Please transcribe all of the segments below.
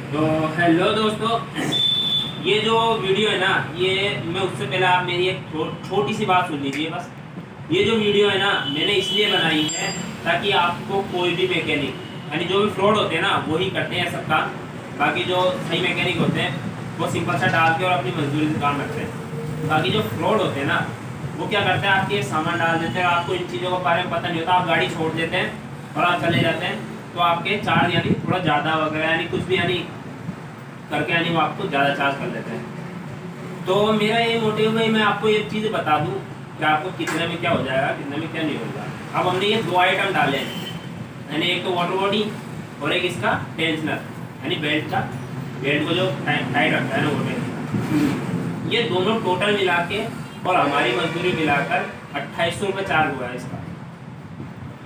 तो हेलो दोस्तों, ये जो वीडियो है ना, ये मैं उससे पहले आप मेरी एक छोटी सी बात सुन लीजिए बस। ये जो वीडियो है ना, मैंने इसलिए बनाई है ताकि आपको कोई भी मैकेनिक, यानी जो भी फ्रॉड होते हैं ना वही करते हैं सब काम। बाकी जो सही मैकेनिक होते हैं वो सिंपल सा डाल के और अपनी मजदूरी से काम करते हैं। बाकी जो फ्रॉड होते हैं ना, वो क्या करते हैं, आपके सामान डाल देते हैं, आपको इन चीज़ों के बारे में पता नहीं होता, आप गाड़ी छोड़ देते हैं और आप चले जाते हैं, तो आपके चार्ज यानी थोड़ा ज़्यादा वगैरह यानी कुछ भी यानी करके यानी वो आपको ज़्यादा चार्ज कर देते हैं। तो मेरा ये मोटिव है, मैं आपको ये चीज़ बता दूं कि आपको कितने में क्या हो जाएगा, कितने में क्या नहीं होगा। अब हमने ये दो आइटम डाले हैं, यानी एक तो वाटर बॉडी और एक इसका टेंशनर, यानी बेल्ट का, बेल्ट को जो टाइट रखता है ना वो बेल्ट। ये दोनों टोटल मिला के और हमारी मजदूरी मिलाकर 2800 रुपये चार्ज हुआ है इसका।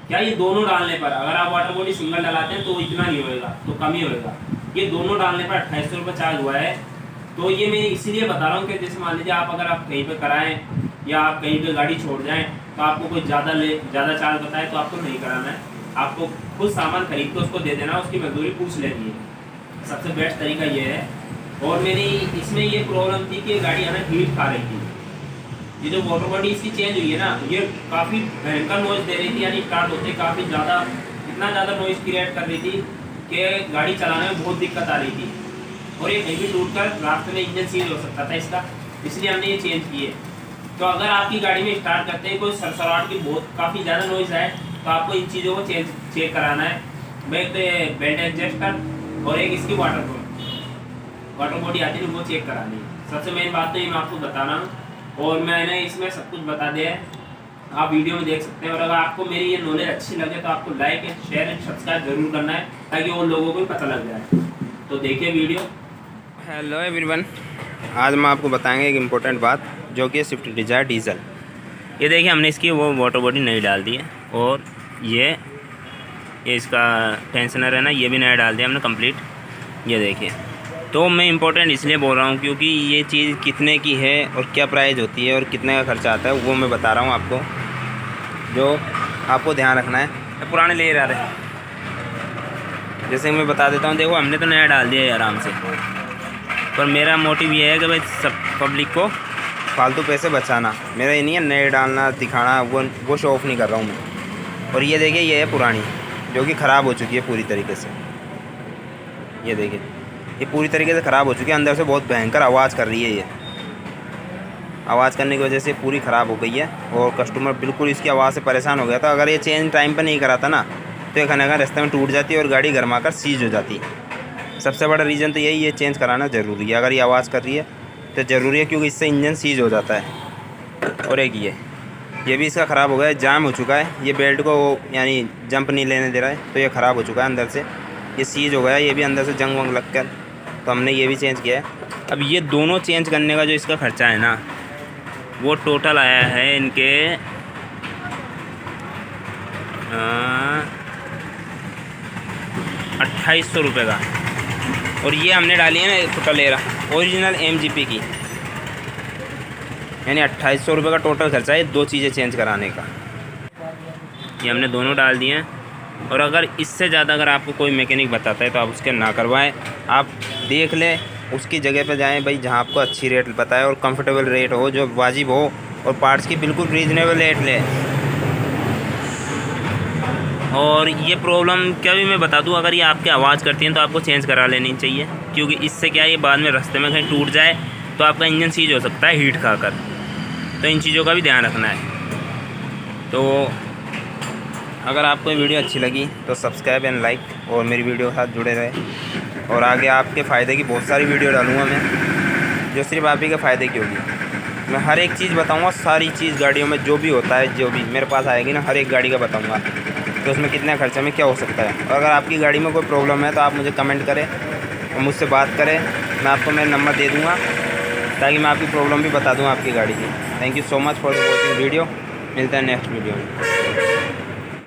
क्या ये दोनों डालने पर, अगर आप वाटर बॉडी सिंगल डलाते हैं तो इतना नहीं होएगा, तो कम ही होएगा। ये दोनों डालने पर 2800 रुपये चार्ज हुआ है। तो ये मैं इसीलिए बता रहा हूँ कि जैसे मान लीजिए आप अगर आप कहीं पे कराएं या आप कहीं पे गाड़ी छोड़ जाएं तो आपको कोई ज़्यादा चार्ज बताए तो आपको नहीं कराना है, आपको खुद सामान खरीद के उसको दे देना, उसकी मजदूरी पूछ लेनी है। सबसे बेस्ट तरीका ये है। और मेरी इसमें ये प्रॉब्लम थी कि गाड़ी है ना हीट खा रही थी। ये जो वाटर बॉडी इसकी चेंज हुई है ना, ये काफ़ी भयंकर नॉइज़ दे रही थी, यानी स्टार्ट होते काफ़ी ज़्यादा, इतना ज़्यादा नॉइज़ क्रिएट कर रही थी कि गाड़ी चलाने में बहुत दिक्कत आ रही थी। और ये कहीं भी टूट कर रास्ते में इंजन सीज हो सकता था इसका, इसलिए हमने ये चेंज किए। तो अगर आपकी गाड़ी में स्टार्ट करते हैं कोई सरसराहट की बहुत काफ़ी ज़्यादा नॉइज़ आए तो आपको इन चीज़ों को चेक कराना है। भाई तो ये बेल्ट एडजस्टर और एक इसकी वाटर बॉडी आती है वो चेक करानी है। सबसे मेन बात तो ये मैं आपको बताना हूँ, और मैंने इसमें सब कुछ बता दिया है, आप वीडियो में देख सकते हैं। और अगर आपको मेरी ये नॉलेज अच्छी लगे तो आपको like and share and subscribe जरूर करना है ताकि उन लोगों को भी पता लग जाए। तो देखिए वीडियो। हेलो एवरीवन, आज हम आपको बताएंगे एक इम्पोर्टेंट बात जो कि स्विफ्ट डिज़ायर डीजल। ये देखिए हमने इसकी वो वाटर बॉडी नई डाल दी है, और ये इसका टेंशनर है ना, ये भी नया डाल दिया हमने कंप्लीट। ये देखिए, तो मैं इम्पोर्टेंट इसलिए बोल रहा हूँ क्योंकि ये चीज़ कितने की है और क्या प्राइस होती है और कितने का खर्चा आता है वो मैं बता रहा हूँ आपको, जो आपको ध्यान रखना है। पुराने ले रहे हैं, जैसे मैं बता देता हूँ। देखो हमने तो नया डाल दिया है आराम से, पर मेरा मोटिव ये है कि भाई सब पब्लिक को फालतू पैसे बचाना। मेरा ये नहीं है नए डालना दिखाना, वो शो ऑफ नहीं कर रहा हूँ मैं। और ये देखिए, ये है पुरानी जो कि ख़राब हो चुकी है पूरी तरीके से। ये देखिए, ये पूरी तरीके से ख़राब हो चुकी है, अंदर से बहुत भयंकर आवाज़ कर रही है। ये आवाज़ करने की वजह से पूरी ख़राब हो गई है और कस्टमर बिल्कुल इसकी आवाज़ से परेशान हो गया था। अगर ये चेंज टाइम पर नहीं करा था ना तो ये खाने का रास्ते में टूट जाती है और गाड़ी गरमा कर सीज हो जाती है। सबसे बड़ा रीज़न तो यही, ये चेंज कराना ज़रूरी है। अगर ये आवाज़ कर रही है तो ज़रूरी है, क्योंकि इससे इंजन सीज हो जाता है। और एक ये भी इसका ख़राब हो गया है, जाम हो चुका है। ये बेल्ट को यानी जंप नहीं लेने दे रहा है, तो ये ख़राब हो चुका है अंदर से, ये सीज हो गया है। ये भी अंदर से जंग वंग लग कर, तो हमने ये भी चेंज किया है। अब ये दोनों चेंज करने का जो इसका खर्चा है ना, वो टोटल आया है इनके 2800 रुपये का। और ये हमने डाली है ना टोटलेरा ओरिजिनल MGP की, यानी 2800 रुपये का टोटल खर्चा है दो चीज़ें चेंज कराने का। ये हमने दोनों डाल दिए हैं। और अगर इससे ज़्यादा अगर आपको कोई मैकेनिक बताता है तो आप उसके ना करवाएं, आप देख लें, उसकी जगह पर जाएं भाई जहां आपको अच्छी रेट बताए और कंफर्टेबल रेट हो, जो वाजिब हो, और पार्ट्स की बिल्कुल रीज़नेबल रेट लें। और ये प्रॉब्लम क्या भी मैं बता दूं, अगर ये आपकी आवाज़ करती हैं तो आपको चेंज करा लेनी चाहिए, क्योंकि इससे क्या है, ये बाद में रास्ते में कहीं टूट जाए तो आपका इंजन सीज हो सकता है हीट खाकर। तो इन चीज़ों का भी ध्यान रखना है। तो अगर आपको वीडियो अच्छी लगी तो सब्सक्राइब एंड लाइक, और मेरी वीडियो के साथ जुड़े रहे। और आगे आपके फ़ायदे की बहुत सारी वीडियो डालूँगा मैं, जो सिर्फ आप ही के फ़ायदे की होगी। मैं हर एक चीज़ बताऊँगा, सारी चीज़ गाड़ियों में जो भी होता है, जो भी मेरे पास आएगी ना, हर एक गाड़ी का बताऊँगा तो उसमें कितने खर्चे में क्या हो सकता है। और अगर आपकी गाड़ी में कोई प्रॉब्लम है तो आप मुझे कमेंट करें और मुझसे बात करें, मैं आपको मेरा नंबर दे दूँगा ताकि मैं आपकी प्रॉब्लम भी बता दूँ आपकी गाड़ी की। Thank you so much for watching video. मिलता है नेक्स्ट वीडियो में।